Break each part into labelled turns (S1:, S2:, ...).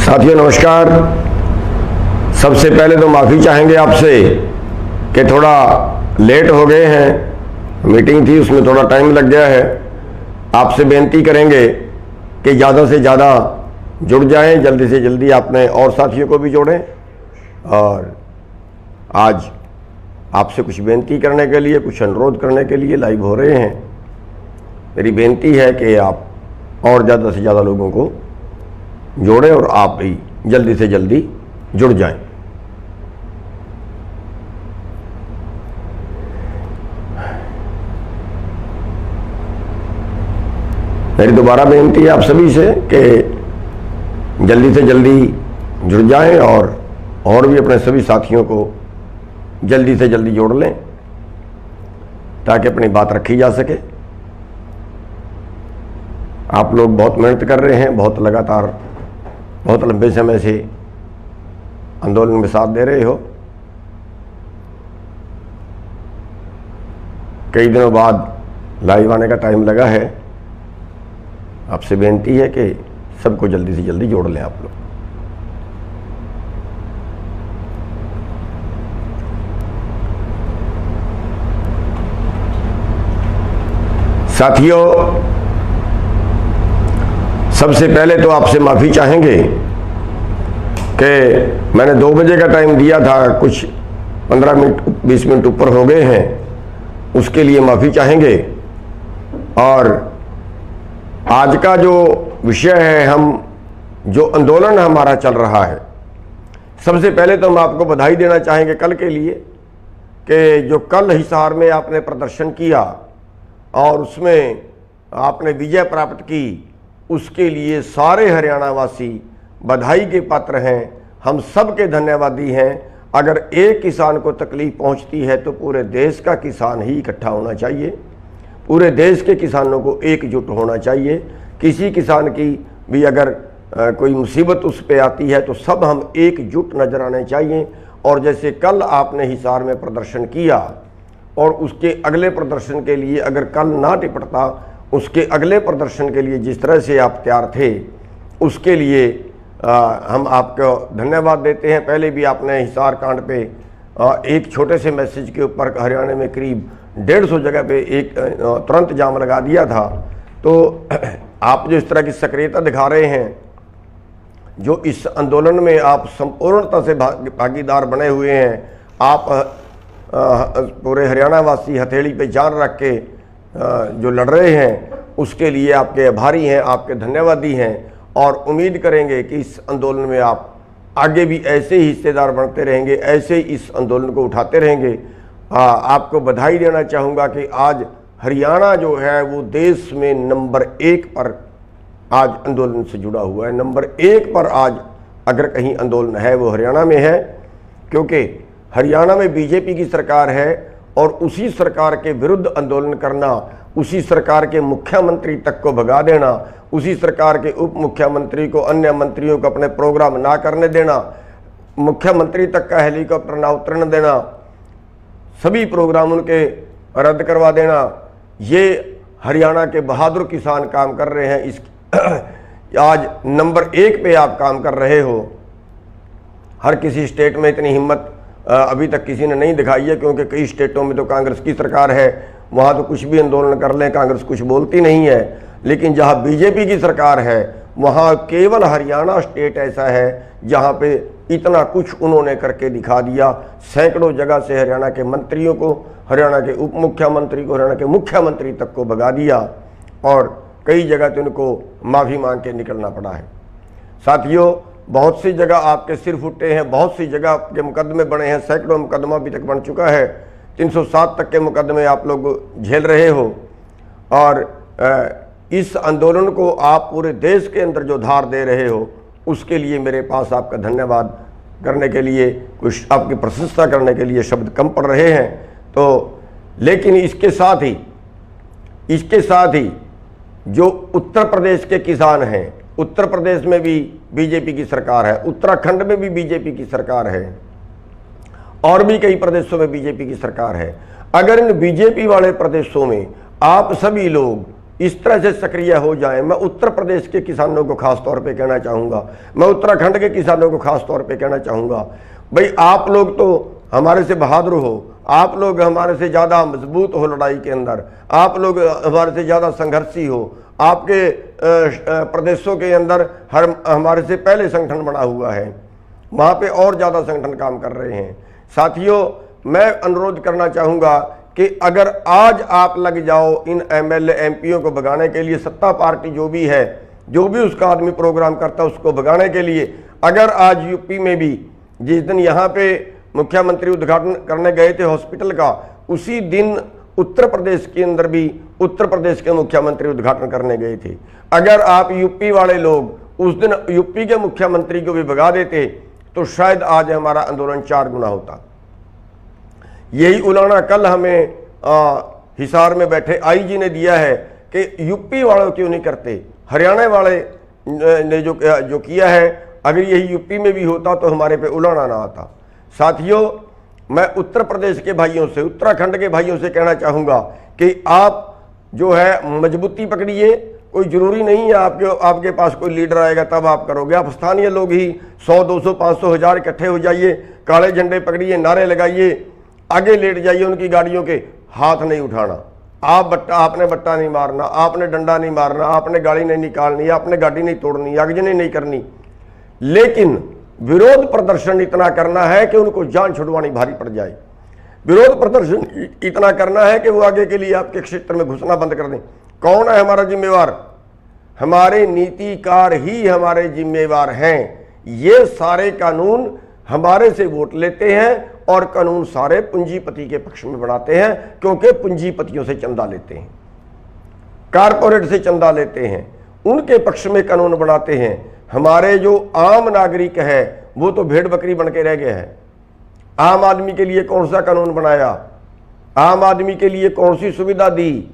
S1: साथियों नमस्कार। सबसे पहले तो माफ़ी चाहेंगे आपसे कि थोड़ा लेट हो गए हैं। मीटिंग थी, उसमें थोड़ा टाइम लग गया है। आपसे बेनती करेंगे कि ज़्यादा से ज़्यादा जुड़ जाएं, जल्दी से जल्दी अपने और साथियों को भी जोड़ें। और आज आपसे कुछ बेनती करने के लिए, कुछ अनुरोध करने के लिए लाइव हो रहे हैं। मेरी बेनती है कि आप और ज़्यादा से ज़्यादा लोगों को जोड़ें और आप भी जल्दी से जल्दी जुड़ जाएं। मेरी दोबारा बेनती है आप सभी से कि जल्दी से जल्दी जुड़ जाएं और भी अपने सभी साथियों को जल्दी से जल्दी जोड़ लें ताकि अपनी बात रखी जा सके। आप लोग बहुत मेहनत कर रहे हैं, बहुत लगातार, बहुत लंबे समय से आंदोलन में साथ दे रहे हो। कई दिनों बाद लाइव आने का टाइम लगा है। आपसे बेनती है कि सबको जल्दी से जल्दी जोड़ लें आप लोग। साथियों, सबसे पहले तो आपसे माफ़ी चाहेंगे कि मैंने 2 बजे का टाइम दिया था, कुछ 15 मिनट 20 मिनट ऊपर हो गए हैं, उसके लिए माफ़ी चाहेंगे। और आज का जो विषय है, हम जो आंदोलन हमारा चल रहा है, सबसे पहले तो हम आपको बधाई देना चाहेंगे कल के लिए कि जो कल हिसार में आपने प्रदर्शन किया और उसमें आपने विजय प्राप्त की, उसके लिए सारे हरियाणा वासी बधाई के पात्र हैं। हम सब के धन्यवादी हैं। अगर एक किसान को तकलीफ पहुंचती है तो पूरे देश का किसान ही इकट्ठा होना चाहिए। पूरे देश के किसानों को एकजुट होना चाहिए। किसी किसान की भी अगर कोई मुसीबत उस पे आती है तो सब हम एकजुट नजर आने चाहिए। और जैसे कल आपने हिसार में प्रदर्शन किया और उसके अगले प्रदर्शन के लिए अगर कल ना निपटता, उसके अगले प्रदर्शन के लिए जिस तरह से आप तैयार थे, उसके लिए हम आपको धन्यवाद देते हैं। पहले भी आपने हिसार कांड पे एक छोटे से मैसेज के ऊपर हरियाणा में करीब 150 जगह पे एक तुरंत जाम लगा दिया था। तो आप जो इस तरह की सक्रियता दिखा रहे हैं, जो इस आंदोलन में आप संपूर्णता से भागीदार बने हुए हैं, आप पूरे हरियाणा वासी हथेली पे जान रख के जो लड़ रहे हैं, उसके लिए आपके आभारी हैं, आपके धन्यवादी हैं। और उम्मीद करेंगे कि इस आंदोलन में आप आगे भी ऐसे ही हिस्सेदार बनते रहेंगे, ऐसे ही इस आंदोलन को उठाते रहेंगे। आपको बधाई देना चाहूँगा कि आज हरियाणा जो है वो देश में नंबर 1 पर आज आंदोलन से जुड़ा हुआ है। नंबर 1 पर आज अगर कहीं आंदोलन है वो हरियाणा में है, क्योंकि हरियाणा में बीजेपी की सरकार है और उसी सरकार के विरुद्ध आंदोलन करना, उसी सरकार के मुख्यमंत्री तक को भगा देना, उसी सरकार के उप मुख्यमंत्री को, अन्य मंत्रियों को अपने प्रोग्राम ना करने देना, मुख्यमंत्री तक का हेलीकॉप्टर ना उतरने देना, सभी प्रोग्राम उनके रद्द करवा देना, ये हरियाणा के बहादुर किसान काम कर रहे हैं। इस आज नंबर 1 पे आप काम कर रहे हो। हर किसी स्टेट में इतनी हिम्मत अभी तक किसी ने नहीं दिखाई है, क्योंकि कई स्टेटों में तो कांग्रेस की सरकार है, वहाँ तो कुछ भी आंदोलन कर लें, कांग्रेस कुछ बोलती नहीं है। लेकिन जहाँ बीजेपी की सरकार है, वहाँ केवल हरियाणा स्टेट ऐसा है जहाँ पे इतना कुछ उन्होंने करके दिखा दिया। सैकड़ों जगह से हरियाणा के मंत्रियों को, हरियाणा के उप मुख्यमंत्री को, हरियाणा के मुख्यमंत्री तक को भगा दिया और कई जगह तो उनको माफ़ी मांग के निकलना पड़ा है। साथियों, बहुत सी जगह आपके सिर फुटे हैं, बहुत सी जगह आपके मुकदमे बने हैं, सैकड़ों मुकदमा अभी तक बन चुका है। 307 तक के मुकदमे आप लोग झेल रहे हो। और इस आंदोलन को आप पूरे देश के अंदर जो धार दे रहे हो, उसके लिए मेरे पास आपका धन्यवाद करने के लिए, कुछ आपकी प्रशंसा करने के लिए शब्द कम पड़ रहे हैं। तो लेकिन इसके साथ ही जो उत्तर प्रदेश के किसान हैं, उत्तर प्रदेश में भी बीजेपी की सरकार है, उत्तराखंड में भी बीजेपी की सरकार है, और भी कई प्रदेशों में बीजेपी की सरकार है। अगर इन बीजेपी वाले प्रदेशों में आप सभी लोग इस तरह से सक्रिय हो जाएं। मैं उत्तर प्रदेश के किसानों को खास तौर पे कहना चाहूँगा, मैं उत्तराखंड के किसानों को खास तौर पे कहना चाहूँगा, भाई आप लोग तो हमारे से बहादुर हो, आप लोग हमारे से ज़्यादा मजबूत हो लड़ाई के अंदर, आप लोग हमारे से ज़्यादा संघर्षी हो, आपके प्रदेशों के अंदर हमारे से पहले संगठन बना हुआ है, वहाँ पे और ज़्यादा संगठन काम कर रहे हैं। साथियों, मैं अनुरोध करना चाहूँगा कि अगर आज आप लग जाओ इन एमएलए एमपीओ को भगाने के लिए, सत्ता पार्टी जो भी है, जो भी उसका आदमी प्रोग्राम करता है उसको भगाने के लिए, अगर आज यूपी में भी जिस दिन यहाँ पे मुख्यमंत्री उद्घाटन करने गए थे हॉस्पिटल का, उसी दिन उत्तर प्रदेश के अंदर भी उत्तर प्रदेश के मुख्यमंत्री उद्घाटन करने गए थे। अगर आप यूपी वाले लोग उस दिन यूपी के मुख्यमंत्री को भी भगा देते तो शायद आज हमारा आंदोलन 4 गुना होता। यही उलाना कल हमें हिसार में बैठे आईजी ने दिया है कि यूपी वालों क्यों नहीं करते, हरियाणा वाले ने जो किया है, अगर यही यूपी में भी होता तो हमारे पे उलाना ना आता। साथियों, मैं उत्तर प्रदेश के भाइयों से, उत्तराखंड के भाइयों से कहना चाहूँगा कि आप जो है मजबूती पकड़िए। कोई ज़रूरी नहीं है आपके पास कोई लीडर आएगा तब आप करोगे। आप स्थानीय लोग ही 100, 200, 500, 1000 इकट्ठे हो जाइए, काले झंडे पकड़िए, नारे लगाइए, आगे लेट जाइए उनकी गाड़ियों के, हाथ नहीं उठाना। आपने बट्टा नहीं मारना, आपने डंडा नहीं मारना, आपने गाड़ी नहीं निकालनी, आपने गाड़ी नहीं तोड़नी, आगजनी नहीं करनी, लेकिन विरोध प्रदर्शन इतना करना है कि उनको जान छुड़वानी भारी पड़ जाए। विरोध प्रदर्शन इतना करना है कि वो आगे के लिए आपके क्षेत्र में घुसना बंद कर दें। कौन है हमारा जिम्मेवार? हमारे नीतिकार ही हमारे जिम्मेवार हैं। ये सारे कानून हमारे से वोट लेते हैं और कानून सारे पूंजीपति के पक्ष में बनाते हैं, क्योंकि पूंजीपतियों से चंदा लेते हैं, कारपोरेट से चंदा लेते हैं, उनके पक्ष में कानून बनाते हैं। हमारे जो आम नागरिक है वो तो भेड़ बकरी बन के रह गए हैं। आम आदमी के लिए कौन सा कानून बनाया? आम आदमी के लिए कौन सी सुविधा दी?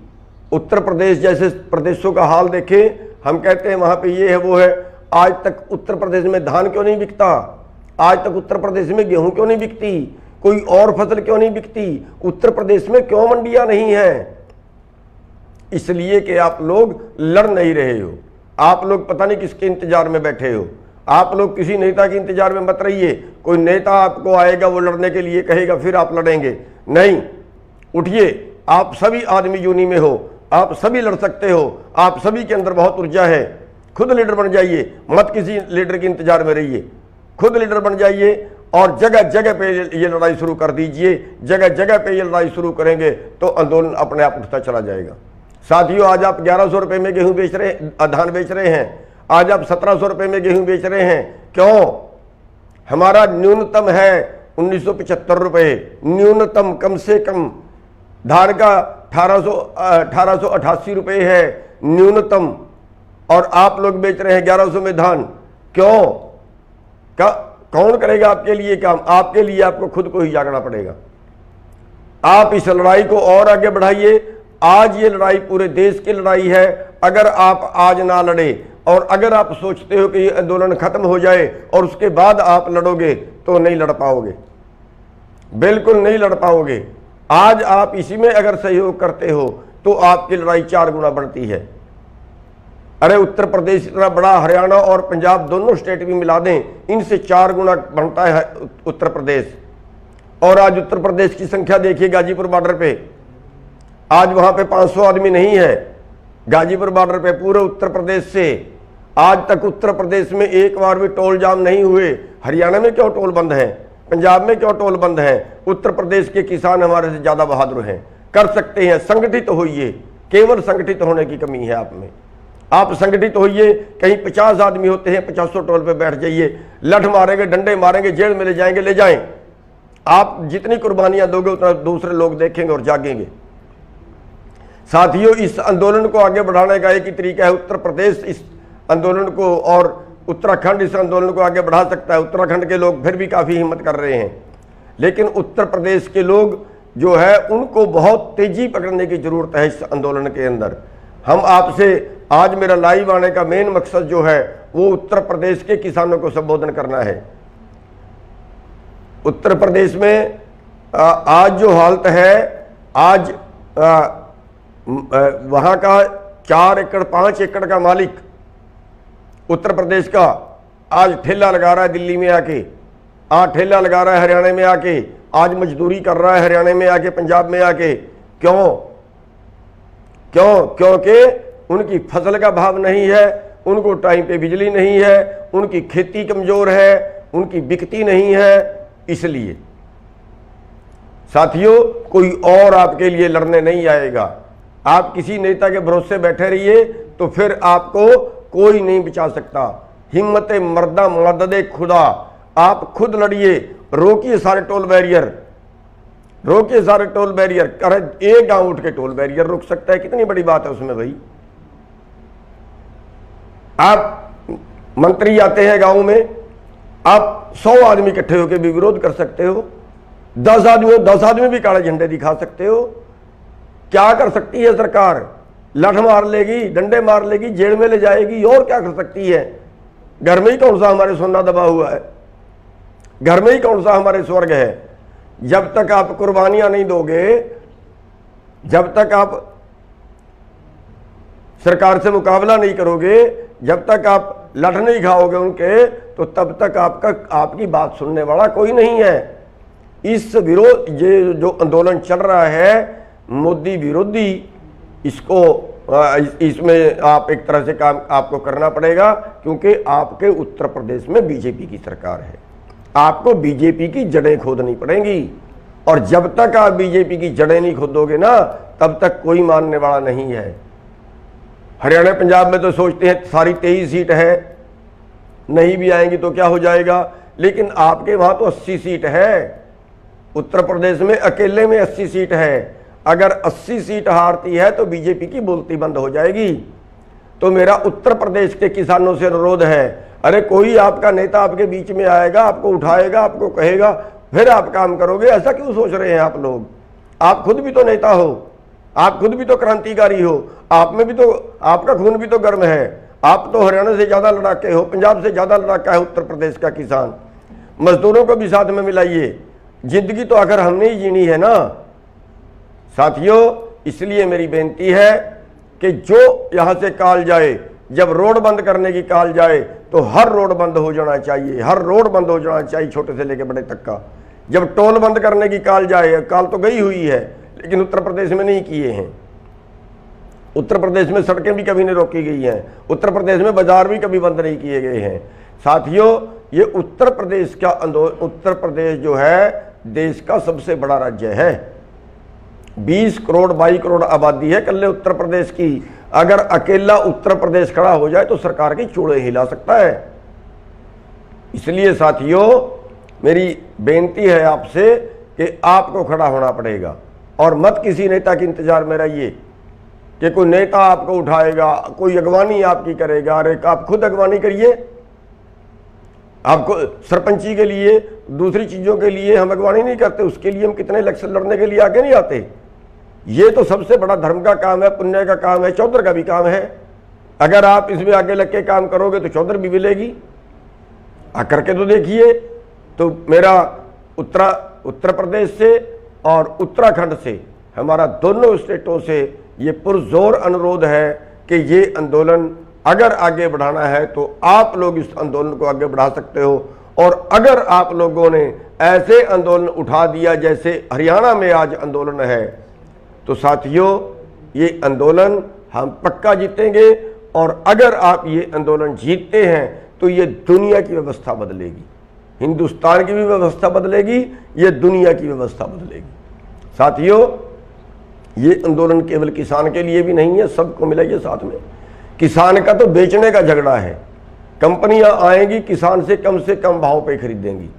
S1: उत्तर प्रदेश जैसे प्रदेशों का हाल देखें, हम कहते हैं वहां पे ये है वो है। आज तक उत्तर प्रदेश में धान क्यों नहीं बिकता? आज तक उत्तर प्रदेश में गेहूं क्यों नहीं बिकती? कोई और फसल क्यों नहीं बिकती? उत्तर प्रदेश में क्यों मंडियां नहीं है? इसलिए कि आप लोग लड़ नहीं रहे हो। आप लोग पता नहीं किसके इंतजार में बैठे हो। आप लोग किसी नेता के इंतजार में मत रहिए। कोई नेता आपको आएगा, वो लड़ने के लिए कहेगा, फिर आप लड़ेंगे। नहीं, उठिए। आप सभी आदमी यूनी में हो, आप सभी लड़ सकते हो, आप सभी के अंदर बहुत ऊर्जा है। खुद लीडर बन जाइए, मत किसी लीडर के इंतजार में रहिए। खुद लीडर बन जाइए और जगह जगह पे ये लड़ाई शुरू कर दीजिए। जगह जगह पे ये लड़ाई शुरू करेंगे तो आंदोलन अपने आप उठता चला जाएगा। साथियों, आज आप 1100 रुपये में गेहूं बेच रहे, धान बेच रहे हैं। आज आप 1700 रुपये में गेहूं बेच रहे हैं। क्यों? हमारा न्यूनतम है 1975 रुपये, न्यूनतम कम से कम। धान का 1888 रुपये है न्यूनतम, और आप लोग बेच रहे हैं 1100 में धान। क्यों? कौन करेगा आपके लिए काम? आपके लिए आपको खुद को ही जागना पड़ेगा। आप इस लड़ाई को और आगे बढ़ाइए। आज ये लड़ाई पूरे देश की लड़ाई है। अगर आप आज ना लड़े और अगर आप सोचते हो कि ये आंदोलन खत्म हो जाए और उसके बाद आप लड़ोगे तो नहीं लड़ पाओगे, बिल्कुल नहीं लड़ पाओगे। आज आप इसी में अगर सहयोग करते हो तो आपकी लड़ाई 4 गुना बढ़ती है। अरे उत्तर प्रदेश इतना बड़ा, हरियाणा और पंजाब दोनों स्टेट भी मिला दें, इनसे 4 गुना बनता है उत्तर प्रदेश। और आज उत्तर प्रदेश की संख्या देखिए गाजीपुर बॉर्डर पे, आज वहां पे 500 आदमी नहीं है। गाजीपुर बॉर्डर पे पूरे उत्तर प्रदेश से आज तक उत्तर प्रदेश में एक बार भी टोल जाम नहीं हुए। हरियाणा में क्यों टोल बंद है? पंजाब में क्यों टोल बंद है? उत्तर प्रदेश के किसान हमारे से ज्यादा बहादुर हैं, कर सकते हैं। संगठित होइए, केवल संगठित होने की कमी है आप में। आप संगठित होइए। कहीं 50 आदमी होते हैं, 50 टोल पे बैठ जाइए, लठ मारेंगे, डंडे मारेंगे, जेल में ले जाएंगे, ले जाएं। आप जितनी कुर्बानियां दोगे उतना दूसरे लोग देखेंगे और जागेंगे। साथियों, इस आंदोलन को आगे बढ़ाने का एक ही तरीका है। उत्तर प्रदेश इस आंदोलन को और उत्तराखंड इस आंदोलन को आगे बढ़ा सकता है। उत्तराखंड के लोग फिर भी काफ़ी हिम्मत कर रहे हैं, लेकिन उत्तर प्रदेश के लोग जो है उनको बहुत तेजी पकड़ने की जरूरत है इस आंदोलन के अंदर। हम आपसे आज मेरा लाइव आने का मेन मकसद जो है वो उत्तर प्रदेश के किसानों को संबोधन करना है। उत्तर प्रदेश में आज जो हालत है, आज वहाँ का 4 एकड़ 5 एकड़ का मालिक उत्तर प्रदेश का आज ठेला लगा रहा है दिल्ली में आके, आज ठेला लगा रहा है हरियाणा में आके, आज मजदूरी कर रहा है हरियाणा में आके, पंजाब में आके। क्यों? क्योंकि उनकी फसल का भाव नहीं है, उनको टाइम पे बिजली नहीं है, उनकी खेती कमजोर है, उनकी बिकती नहीं है। इसलिए साथियों, कोई और आपके लिए लड़ने नहीं आएगा। आप किसी नेता के भरोसे बैठे रहिए तो फिर आपको कोई नहीं बचा सकता। हिम्मत मर्दा मदद खुदा, आप खुद लड़िए, रोकिए सारे टोल बैरियर, रोकिए सारे टोल बैरियर। करे एक गांव उठ के टोल बैरियर रोक सकता है, कितनी बड़ी बात है उसमें भाई। आप मंत्री आते हैं गांव में, आप 100 आदमी इकट्ठे होकर भी विरोध कर सकते हो, 10 आदमी भी काले झंडे दिखा सकते हो। क्या कर सकती है सरकार? लठ मार लेगी, डंडे मार लेगी, जेल में ले जाएगी, और क्या कर सकती है? घर में ही कौन सा हमारे सोना दबा हुआ है? घर में ही कौन सा हमारे स्वर्ग है? जब तक आप कुर्बानियां नहीं दोगे, जब तक आप सरकार से मुकाबला नहीं करोगे, जब तक आप लठ नहीं खाओगे उनके, तो तब तक आपकी बात सुनने वाला कोई नहीं है। इस विरोध, ये जो आंदोलन चल रहा है मोदी विरोधी, इसको इसमें आप एक तरह से काम आपको करना पड़ेगा, क्योंकि आपके उत्तर प्रदेश में बीजेपी की सरकार है। आपको बीजेपी की जड़ें खोदनी पड़ेंगी, और जब तक आप बीजेपी की जड़ें नहीं खोदोगे ना, तब तक कोई मानने वाला नहीं है। हरियाणा पंजाब में तो सोचते हैं सारी 23 सीट है, नहीं भी आएंगी तो क्या हो जाएगा, लेकिन आपके वहां तो 80 सीट है। उत्तर प्रदेश में अकेले में 80 सीट है। अगर 80 सीट हारती है तो बीजेपी की बोलती बंद हो जाएगी। तो मेरा उत्तर प्रदेश के किसानों से अनुरोध है, अरे कोई आपका नेता आपके बीच में आएगा, आपको उठाएगा, आपको कहेगा, फिर आप काम करोगे। ऐसा क्यों सोच रहे हैं आप लोग? आप खुद भी तो नेता हो, आप खुद भी तो क्रांतिकारी हो, आप में भी तो, आपका खून भी तो गर्म है। आप तो हरियाणा से ज्यादा लड़ाके हो, पंजाब से ज्यादा लड़ाका है उत्तर प्रदेश का किसान। मजदूरों को भी साथ में मिलाइए। जिंदगी तो आखिर हमने ही जीनी है ना साथियों। इसलिए मेरी बेनती है कि जो यहां से कॉल जाए, जब रोड बंद करने की कॉल जाए तो हर रोड बंद हो जाना चाहिए, हर रोड बंद हो जाना चाहिए, छोटे से लेकर बड़े तक का। जब टोल बंद करने की कॉल जाए, कॉल तो गई हुई है, लेकिन उत्तर प्रदेश में नहीं किए हैं। उत्तर प्रदेश में सड़कें भी कभी नहीं रोकी गई हैं, उत्तर प्रदेश में बाजार भी कभी बंद नहीं किए गए हैं। साथियों, ये उत्तर प्रदेश का आंदोलन, उत्तर प्रदेश जो है देश का सबसे बड़ा राज्य है। 20 करोड़ 22 करोड़ आबादी है कल्ले उत्तर प्रदेश की। अगर अकेला उत्तर प्रदेश खड़ा हो जाए तो सरकार की चूड़े हिला सकता है। इसलिए साथियों, मेरी बेनती है आपसे कि आपको खड़ा होना पड़ेगा, और मत किसी नेता के इंतजार में रहिए कि कोई नेता आपको उठाएगा, कोई अगवानी आपकी करेगा। अरे आप खुद अगवानी करिए। आपको सरपंची के लिए, दूसरी चीजों के लिए हम अगवानी नहीं करते, उसके लिए हम कितने इलेक्शन लड़ने के लिए आगे नहीं आते। ये तो सबसे बड़ा धर्म का काम है, पुण्य का काम है, चौधर का भी काम है। अगर आप इसमें आगे लग के काम करोगे तो चौधर भी मिलेगी। करके तो देखिए। तो मेरा उत्तर प्रदेश से और उत्तराखंड से, हमारा दोनों स्टेटों से ये पुरजोर अनुरोध है कि ये आंदोलन अगर आगे बढ़ाना है तो आप लोग इस आंदोलन को आगे बढ़ा सकते हो। और अगर आप लोगों ने ऐसे आंदोलन उठा दिया जैसे हरियाणा में आज आंदोलन है, तो साथियों ये आंदोलन हम पक्का जीतेंगे। और अगर आप ये आंदोलन जीतते हैं तो ये दुनिया की व्यवस्था बदलेगी, हिंदुस्तान की भी व्यवस्था बदलेगी, ये दुनिया की व्यवस्था बदलेगी। साथियों, ये आंदोलन केवल किसान के लिए भी नहीं है, सबको मिलाइए साथ में। किसान का तो बेचने का झगड़ा है। कंपनियां आएंगी, किसान से कम भाव पे खरीदेंगी,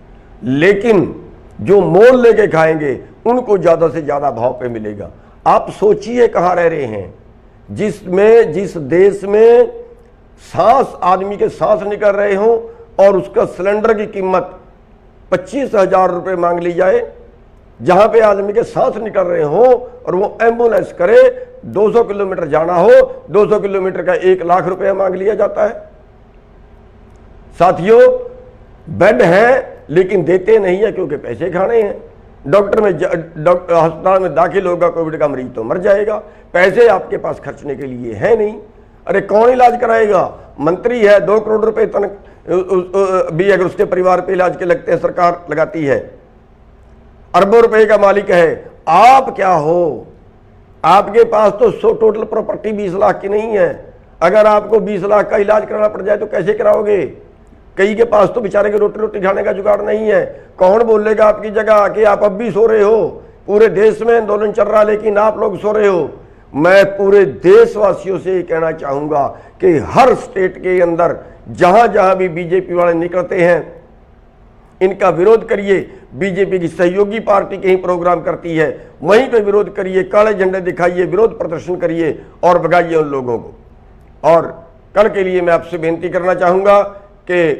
S1: लेकिन जो मोल लेके खाएंगे उनको ज्यादा से ज्यादा भाव पे मिलेगा। आप सोचिए कहां रह रहे हैं, जिस देश में सांस, आदमी के सांस निकल रहे हो और उसका सिलेंडर की कीमत 25,000 रुपये मांग ली जाए, जहां पे आदमी के सांस निकल रहे हो और वो एम्बुलेंस करे, 200 किलोमीटर जाना हो, 200 किलोमीटर का 1 लाख रुपया मांग लिया जाता है। साथियों, बेड है लेकिन देते नहीं है क्योंकि पैसे खाने हैं। डॉक्टर अस्पताल में दाखिल होगा, कोविड का मरीज तो मर जाएगा, पैसे आपके पास खर्चने के लिए है नहीं। अरे कौन इलाज कराएगा? मंत्री है, 2 करोड़ रुपए भी अगर उसके परिवार पे इलाज के लगते हैं सरकार लगाती है, अरबों रुपए का मालिक है। आप क्या हो? आपके पास तो टोटल प्रॉपर्टी 20 लाख की नहीं है। अगर आपको 20 लाख का इलाज कराना पड़ जाए तो कैसे कराओगे? कई के पास तो बेचारे के रोटी रोटी खाने का जुगाड़ नहीं है। कौन बोलेगा आपकी जगह कि आप अब भी सो रहे हो? पूरे देश में आंदोलन चल रहा है लेकिन आप लोग सो रहे हो। मैं पूरे देशवासियों से ये कहना चाहूंगा कि हर स्टेट के अंदर जहां जहां भी बीजेपी वाले निकलते हैं, इनका विरोध करिए। बीजेपी की सहयोगी पार्टी कहीं प्रोग्राम करती है, वहीं पे विरोध करिए, काले झंडे दिखाइए, विरोध प्रदर्शन करिए और भगाइए उन लोगों को। और कल के लिए मैं आपसे बेनती करना चाहूंगा कि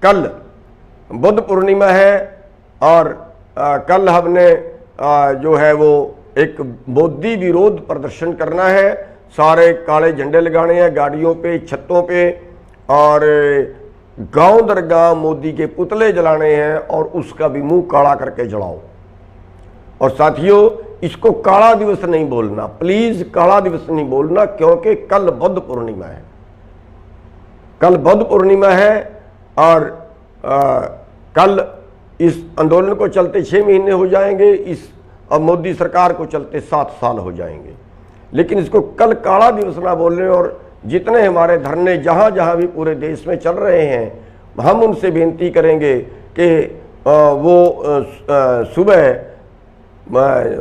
S1: कल बुद्ध पूर्णिमा है और कल हमने जो है वो एक मोदी विरोध प्रदर्शन करना है। सारे काले झंडे लगाने हैं गाड़ियों पे, छतों पे, और गांव दर गांव मोदी के पुतले जलाने हैं और उसका भी मुंह काला करके जलाओ। और साथियों, इसको काला दिवस नहीं बोलना, प्लीज काला दिवस नहीं बोलना, क्योंकि कल बुद्ध पूर्णिमा है। कल बुद्ध पूर्णिमा है और कल इस आंदोलन को चलते 6 महीने हो जाएंगे, इस और मोदी सरकार को चलते 7 साल हो जाएंगे। लेकिन इसको कल काला दिवस ना बोलने, और जितने हमारे धरने जहां जहां भी पूरे देश में चल रहे हैं, हम उनसे बेनती करेंगे कि वो सुबह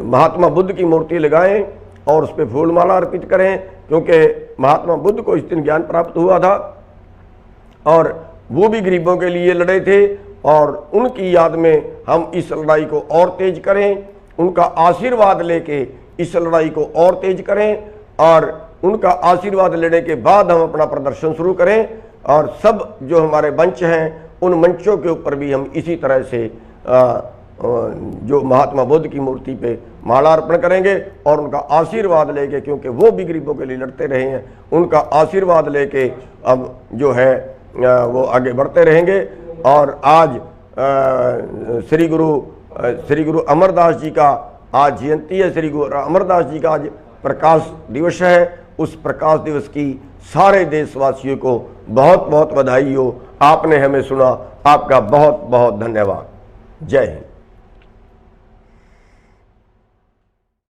S1: महात्मा बुद्ध की मूर्ति लगाएं और उस पर फूलमाला अर्पित करें, क्योंकि महात्मा बुद्ध को इस दिन ज्ञान प्राप्त हुआ था और वो भी गरीबों के लिए लड़े थे। और उनकी याद में हम इस लड़ाई को और तेज करें, उनका आशीर्वाद लेके इस लड़ाई को और तेज करें, और उनका आशीर्वाद लेने के बाद हम अपना प्रदर्शन शुरू करें। और सब जो हमारे मंच हैं, उन मंचों के ऊपर भी हम इसी तरह से जो महात्मा बुद्ध की मूर्ति पे माला अर्पण करेंगे और उनका आशीर्वाद लेके, क्योंकि वो भी गरीबों के लिए लड़ते रहे हैं, उनका आशीर्वाद लेके अब जो है वो आगे बढ़ते रहेंगे। और आज श्री गुरु अमरदास जी का आज जयंती है। श्री गुरु अमरदास जी का आज प्रकाश दिवस है। उस प्रकाश दिवस की सारे देशवासियों को बहुत बहुत बधाई हो। आपने हमें सुना, आपका बहुत बहुत धन्यवाद। जय हिंद।